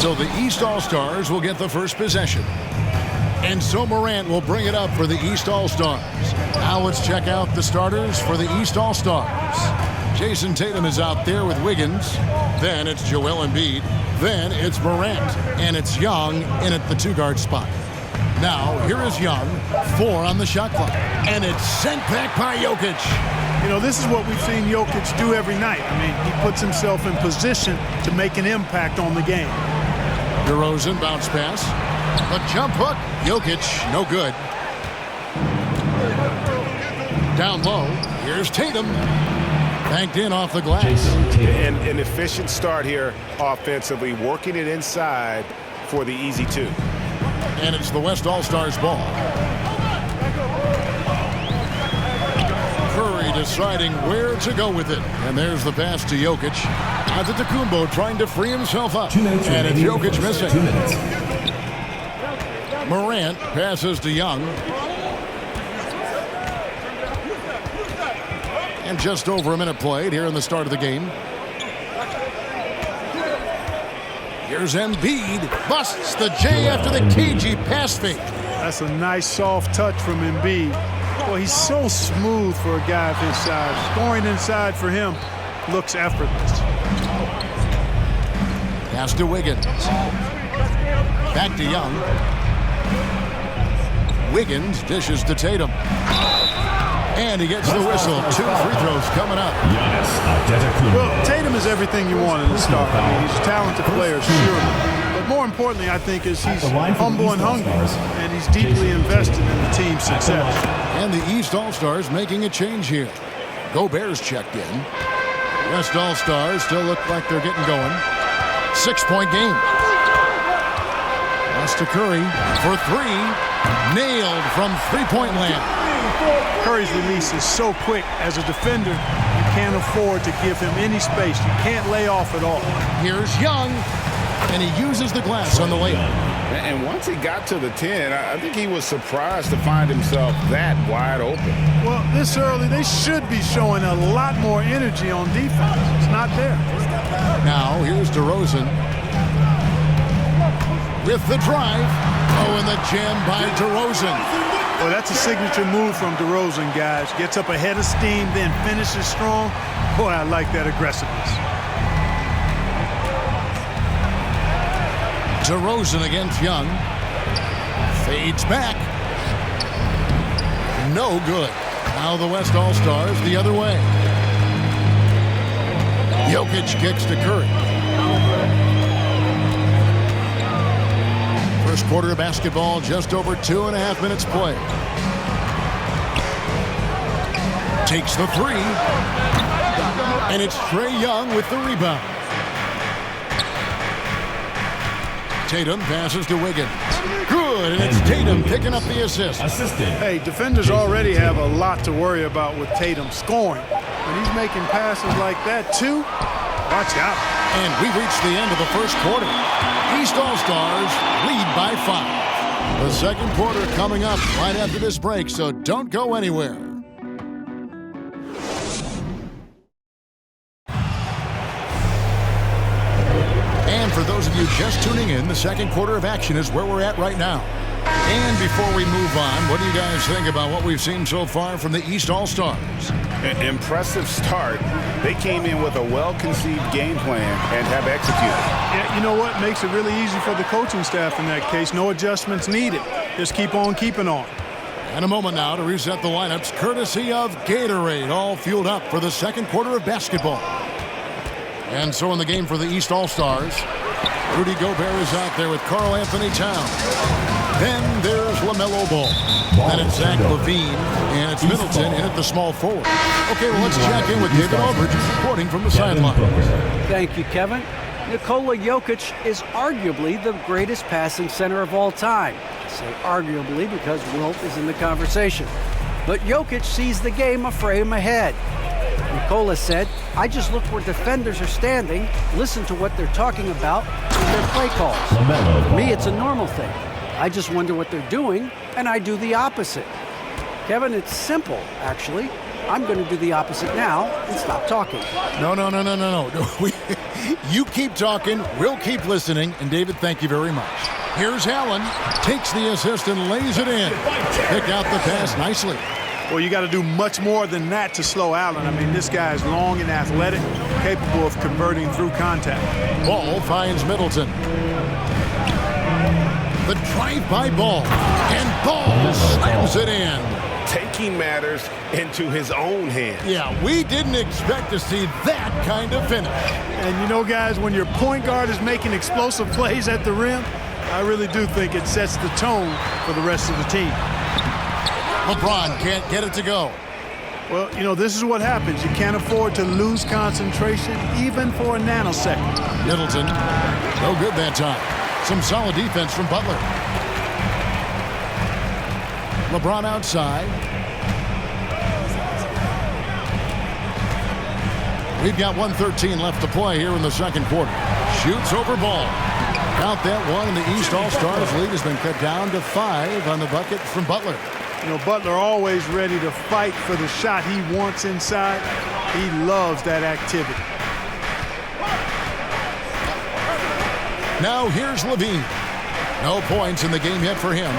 So the East All-Stars will get the first possession. And so Morant will bring it up for the East All-Stars. Now let's check out the starters for the East All-Stars. Jason Tatum is out there with Wiggins. Then it's Joel Embiid. Then it's Morant. And it's Young in at the two-guard spot. Now, here is Young. 4 on the shot clock. And it's sent back by Jokic. You know, this is what we've seen Jokic do every night. I mean, he puts himself in position to make an impact on the game. DeRozan bounce pass. A jump hook. Jokic, no good. Down low. Here's Tatum. Banked in off the glass. And an efficient start here offensively, working it inside for the easy two. And it's the West All-Stars ball. Curry deciding where to go with it. And there's the pass to Jokic. Antetokounmpo trying to free himself up. And it's Jokic missing. 2 minutes. Morant passes to Young. And just over a minute played here in the start of the game. Here's Embiid. Busts the J after the cagey pass fake. That's a nice soft touch from Embiid. Well, he's so smooth for a guy of his size. Scoring inside for him looks effortless. Pass to Wiggins. Back to Young. Wiggins dishes to Tatum. And he gets the whistle. 2 free throws coming up. Well, Tatum is everything you want in a star. I mean, he's a talented player, sure. But more importantly, I think, is he's humble and hungry. And he's deeply invested in the team's success. And the East All-Stars making a change here. Gobert's checked in. West All-Stars still look like they're getting going. 6-point game. Pass to Curry for 3. Nailed from three-point land. Curry's release is so quick. As a defender, you can't afford to give him any space. You can't lay off at all. Here's Young, and he uses the glass on the layup. And once he got to the 10, I think he was surprised to find himself that wide open. Well, this early, they should be showing a lot more energy on defense. It's not there. Now, here's DeRozan. With the drive. Oh, and the jam by DeRozan. Well, that's a signature move from DeRozan, guys. Gets up ahead of steam, then finishes strong. Boy, I like that aggressiveness. DeRozan against Young. Fades back. No good. Now the West All-Stars the other way. Jokic kicks to Curry. First quarter of basketball, just over 2.5 minutes played. Takes the 3. And it's Trae Young with the rebound. Tatum passes to Wiggins. Good, and it's Tatum picking up the assist. Hey, defenders already have a lot to worry about with Tatum scoring. When he's making passes like that, too, watch out. And we've reached the end of the first quarter. East All-Stars lead by 5. The second quarter coming up right after this break, so don't go anywhere. And for those of you just tuning in, the second quarter of action is where we're at right now. And before we move on, what do you guys think about what we've seen so far from the East All-Stars? An impressive start. They came in with a well-conceived game plan and have executed. Yeah, you know what? Makes it really easy for the coaching staff in that case. No adjustments needed. Just keep on keeping on. And a moment now to reset the lineups, courtesy of Gatorade, all fueled up for the second quarter of basketball. And so in the game for the East All-Stars, Rudy Gobert is out there with Karl Anthony Towns. Then there's LaMelo Ball. Then it's Zach LaVine, and it's Middleton in at the small forward. Okay, well, let's check in with David Aldridge, reporting from the sideline. Thank you, Kevin. Nikola Jokic is arguably the greatest passing center of all time. I say arguably because Wilt is in the conversation. But Jokic sees the game a frame ahead. Nikola said, I just look where defenders are standing, listen to what they're talking about, and their play calls. For me, it's a normal thing. I just wonder what they're doing, and I do the opposite. Kevin, it's simple, actually. I'm going to do the opposite now and stop talking. No. You keep talking, we'll keep listening, and David, thank you very much. Here's Allen, takes the assist and lays it in. Pick out the pass nicely. Well, you got to do much more than that to slow Allen. I mean, this guy is long and athletic, capable of converting through contact. Ball finds Middleton. The drive-by ball, and Ball slams it in. Taking matters into his own hands. Yeah, we didn't expect to see that kind of finish. And you know, guys, when your point guard is making explosive plays at the rim, I really do think it sets the tone for the rest of the team. LeBron can't get it to go. Well, you know, this is what happens. You can't afford to lose concentration even for a nanosecond. Middleton, no good that time. Some solid defense from Butler. LeBron outside. We've got 1:13 left to play here in the second quarter. Shoots over Ball. Count that one, and the East All-Stars lead has been cut down to 5 on the bucket from Butler. You know, Butler always ready to fight for the shot he wants inside. He loves that activity. Now here's Levine. No points in the game yet for him.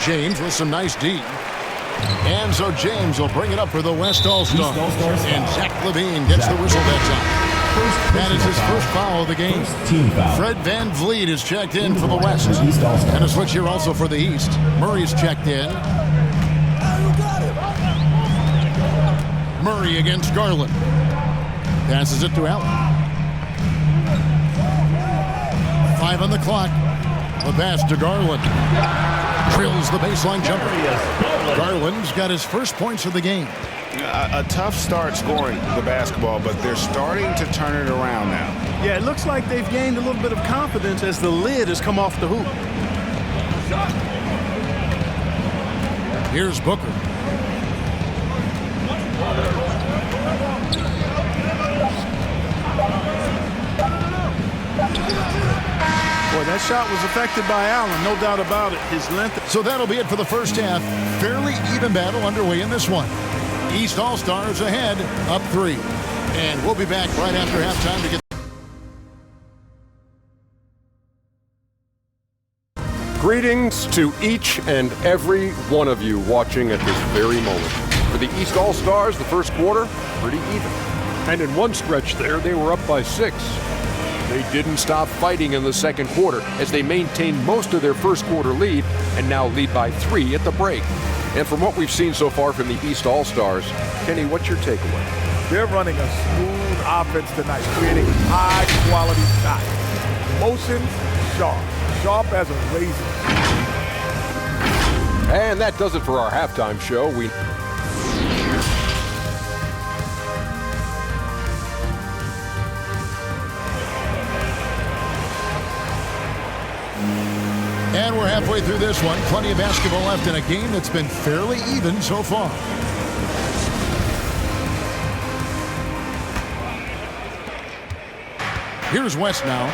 James with some nice D. And so James will bring it up for the West All-Stars. And Zach Levine gets the whistle that time. That is his first foul of the game. Fred Van Vliet is checked in for the West. And a switch here also for the East. Murray's checked in. Murray against Garland. Passes it to Allen. 5 on the clock. The pass to Garland. Drills the baseline jumper. Garland's got his first points of the game. A tough start scoring the basketball, but they're starting to turn it around now. Yeah, it looks like they've gained a little bit of confidence as the lid has come off the hoop. Here's Booker. Boy, that shot was affected by Allen, no doubt about it. His length. So that'll be it for the first half. Fairly even battle underway in this one. East All-Stars ahead, up 3. And we'll be back right after halftime to get... Greetings to each and every one of you watching at this very moment. For the East All-Stars, the first quarter, pretty even. And in one stretch there, they were up by 6. They didn't stop fighting in the second quarter as they maintained most of their first quarter lead and now lead by 3 at the break. And from what we've seen so far from the East All-Stars, Kenny, what's your takeaway? They're running a smooth offense tonight, creating high-quality shots. Motion sharp. Sharp as a razor. And that does it for our halftime show. And we're halfway through this one. Plenty of basketball left in a game that's been fairly even so far. Here's West now.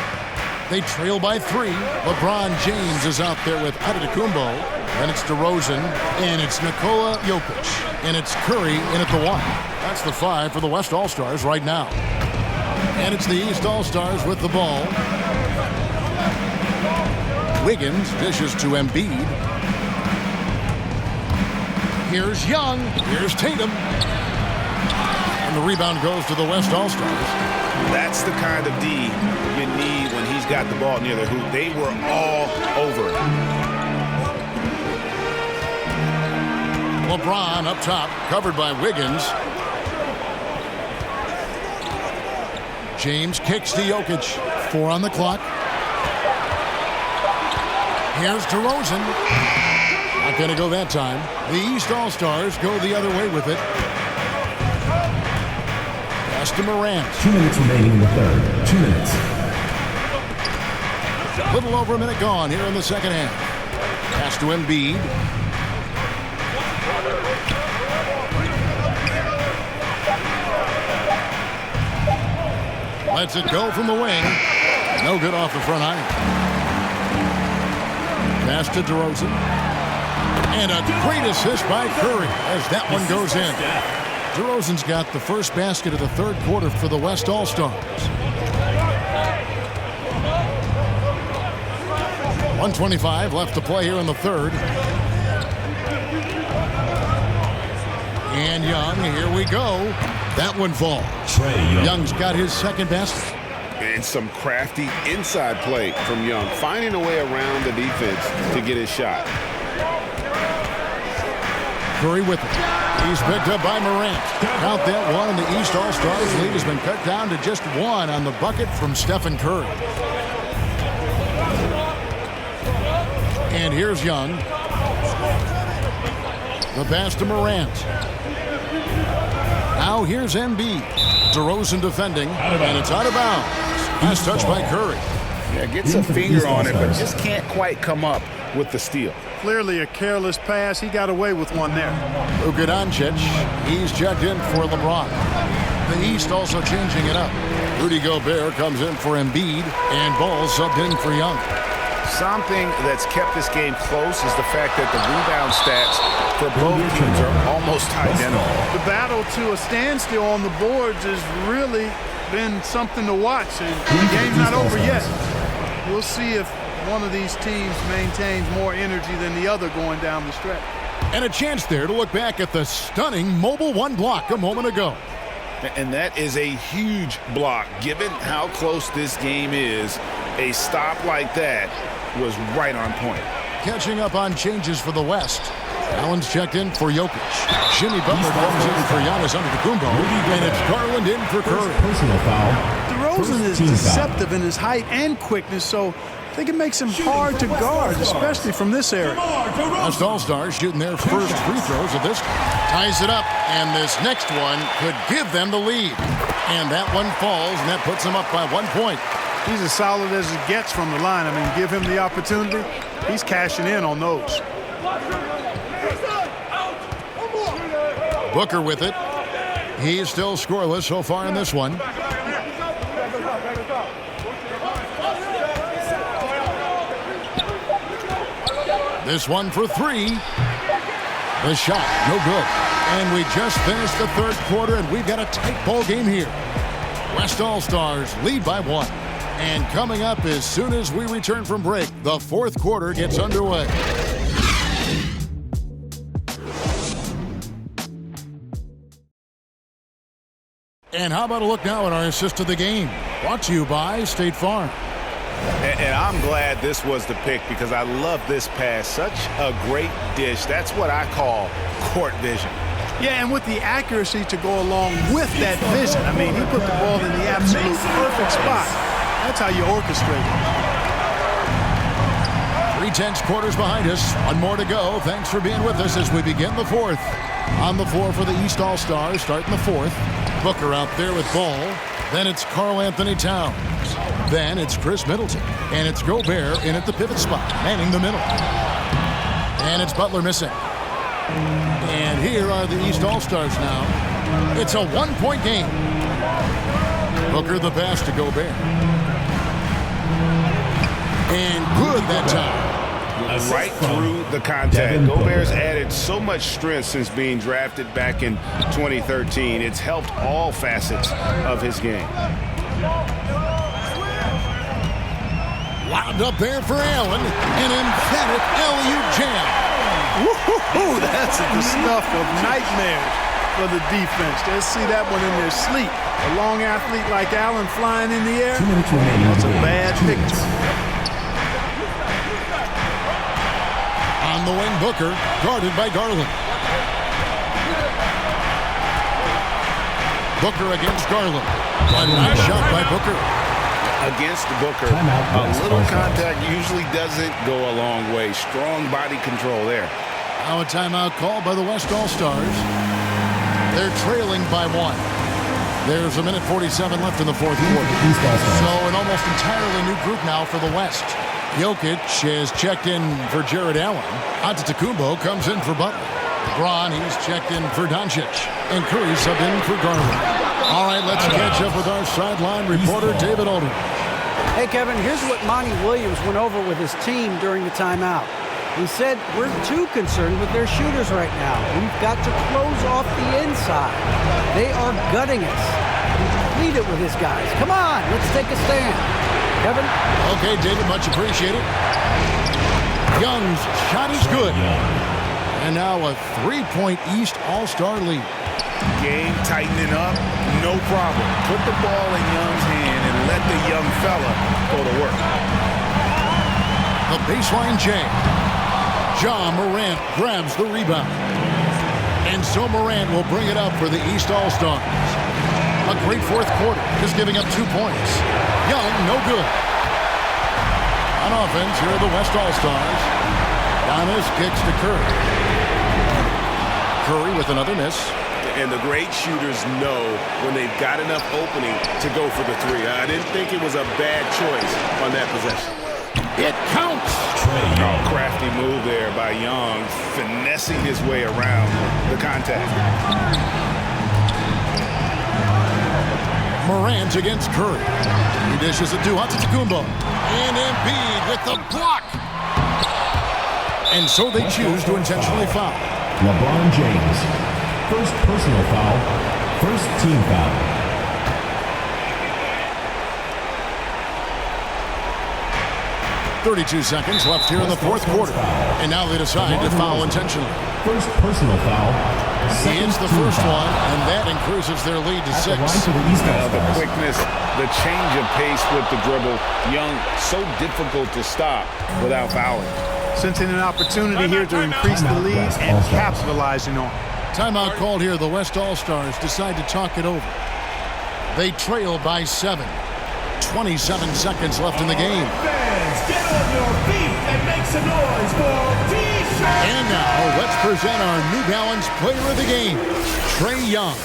They trail by 3. LeBron James is out there with Antetokounmpo. And it's DeRozan. And it's Nikola Jokic. And it's Curry in at the 1. That's the 5 for the West All-Stars right now. And it's the East All-Stars with the ball. Wiggins dishes to Embiid. Here's Young. Here's Tatum. And the rebound goes to the West All-Stars. That's the kind of D you need when he's got the ball near the hoop. They were all over it. LeBron up top, covered by Wiggins. James kicks to Jokic. 4 on the clock. Here's DeRozan. Not going to go that time. The East All-Stars go the other way with it. Pass to Morant. 2 minutes remaining in the third. 2 minutes. A little over a minute gone here in the second half. Pass to Embiid. Lets it go from the wing. No good off the front iron. Pass to DeRozan. And a great assist by Curry as that one goes in. DeRozan's got the first basket of the third quarter for the West All-Stars. 1:25 left to play here in the third. And Young, here we go. That one falls. Young's got his second basket. And some crafty inside play from Young, finding a way around the defense to get his shot. Curry with it. He's picked up by Morant. Count that one, and the East All-Stars lead has been cut down to just one on the bucket from Stephen Curry. And here's Young. The pass to Morant. Now here's Embiid. DeRozan defending, and it's out of bounds. Pass touched by Curry. Yeah, gets a finger on it, but just can't quite come up with the steal. Clearly a careless pass. He got away with one there. Luka Doncic, he's checked in for LeBron. The East also changing it up. Rudy Gobert comes in for Embiid, and Ball subbed in for Young. Something that's kept this game close is the fact that the rebound stats for both teams are almost identical. The battle to a standstill on the boards has really been something to watch, and the game's not over yet. We'll see if one of these teams maintains more energy than the other going down the stretch. And a chance there to look back at the stunning Mobile One block a moment ago. And that is a huge block. Given how close this game is, a stop like that was right on point. Catching up on changes for the West. Allen's checked in for Jokic. Jimmy Butler comes in for Giannis Antetokounmpo, and it's Garland in for Curry. Personal foul. DeRozan is deceptive in his height and quickness, so I think it makes him hard to guard, especially from this area. West All-Stars shooting their first free throws of this. Ties it up, and this next one could give them the lead. And that one falls, and that puts them up by 1 point. He's as solid as it gets from the line. I mean, give him the opportunity, he's cashing in on those. Booker with it. He's still scoreless so far in this one. This one for three. The shot, no good. And we just finished the third quarter, and we've got a tight ball game here. West All-Stars lead by 1. And coming up as soon as we return from break, the fourth quarter gets underway. And how about a look now at our assist of the game? Brought to you by State Farm. And I'm glad this was the pick because I love this pass. Such a great dish. That's what I call court vision. Yeah, and with the accuracy to go along with that vision. I mean, he put the ball in the absolute perfect spot. That's how you orchestrate it. 3/10 quarters behind us. One more to go. Thanks for being with us as we begin the fourth. On the floor for the East All-Stars, starting the fourth. Booker out there with ball. Then it's Karl Anthony Towns. Then it's Chris Middleton. And it's Gobert in at the pivot spot, manning the middle. And it's Butler missing. And here are the East All-Stars now. It's a 1-point game. Booker the pass to Gobert. And good that time. Right through the contact. Gobert's added so much strength since being drafted back in 2013. It's helped all facets of his game. Lobbed up there for Allen. An emphatic alley-oop jam. Woo-hoo-hoo, that's the stuff of nightmares for the defense. They'll see that one in their sleep. A long athlete like Allen flying in the air, 2 minutes remaining. that's a bad picture. On the wing, Booker, guarded by Garland. Booker against Garland. A nice shot by Booker. Against Booker, a little contact usually doesn't go a long way. Strong body control there. Now a timeout called by the West All-Stars. They're trailing by 1. There's 1:47 left in the fourth quarter. So an almost entirely new group now for the West. Jokic has checked in for Jared Allen. Antetokounmpo comes in for Butler. LeBron, he's checked in for Doncic. And Curry subbed in for Garland. All right, let's catch up with our sideline reporter, David Alden. Hey, Kevin, here's what Monty Williams went over with his team during the timeout. He said, we're too concerned with their shooters right now. We've got to close off the inside. They are gutting us. He pleaded with his guys. Come on, let's take a stand. Kevin? Okay, David, much appreciated. Young's shot is good. And now a 3-point East All-Star lead. Game tightening up, no problem. Put the ball in Young's hand and let the young fella go to work. The baseline jam. Ja Morant grabs the rebound. And so Morant will bring it up for the East All-Stars. A great fourth quarter, just giving up 2 points. Young, no good. On offense, here are the West All-Stars. Giannis kicks to Curry. Curry with another miss. And the great shooters know when they've got enough opening to go for the three. I didn't think it was a bad choice on that possession. It counts. Oh, crafty move there by Young, finessing his way around the contact. Morant against Curry. He dishes it to Antetokounmpo. And Embiid with the block. And so they choose to intentionally foul. LeBron James. First personal foul. First team foul. .32 seconds left here in the fourth quarter. And now they decide to foul intentionally. First personal foul. He hits the first one, and that increases their lead to 6. The quickness, the change of pace with the dribble. Young, so difficult to stop without fouling. Sensing an opportunity here to increase the lead and capitalizing on it. Timeout called here. The West All-Stars decide to talk it over. They trail by 7. 27 seconds left in the game. Fans, get on your feet and make some noise for T-shirt. And now let's present our New Balance player of the game, Trae Young.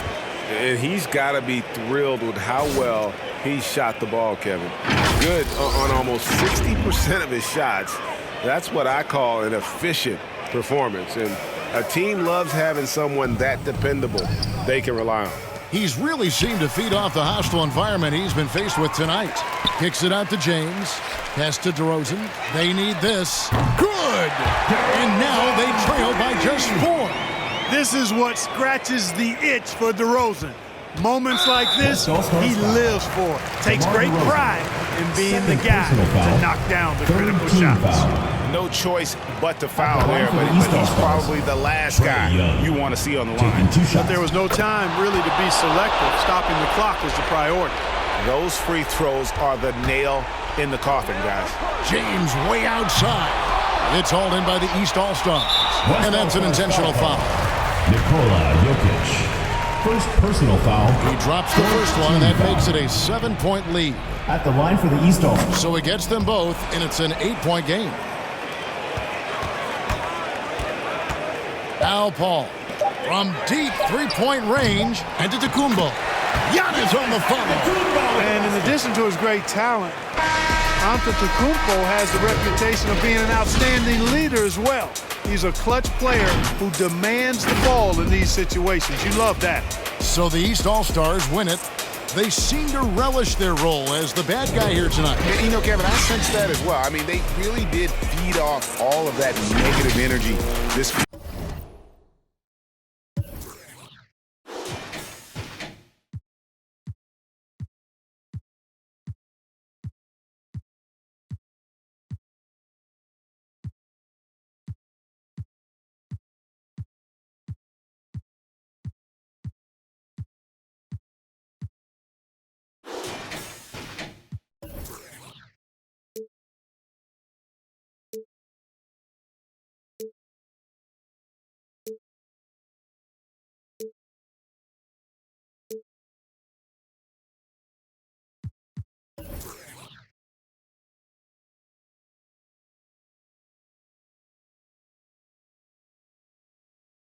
And he's got to be thrilled with how well he shot the ball, Kevin. Good on almost 60% of his shots. That's what I call an efficient performance. And a team loves having someone that dependable they can rely on. He's really seemed to feed off the hostile environment he's been faced with tonight. Kicks it out to James. Pass to DeRozan. They need this. Good! And now they trail by just 4. This is what scratches the itch for DeRozan. Moments like this, he lives for it. Takes great pride in being the guy to knock down the critical shots. No choice but to foul there, but he's probably the last guy you want to see on the line. But there was no time really to be selective. Stopping the clock is the priority. Those free throws are the nail in the coffin, guys. James way outside. It's hauled in by the East All-Stars. And that's an intentional foul. Nikola Jokic. First personal foul. He drops the first one, and that makes it a 7-point lead. At the line for the East All-Stars. So he gets them both, and it's an 8-point game. Al Paul from deep 3-point range, and to Antetokounmpo. Giannis on the follow. And in addition to his great talent, Antetokounmpo has the reputation of being an outstanding leader as well. He's a clutch player who demands the ball in these situations. You love that. So the East All-Stars win it. They seem to relish their role as the bad guy here tonight. You know, Kevin, I sense that as well. I mean, they really did feed off all of that negative energy this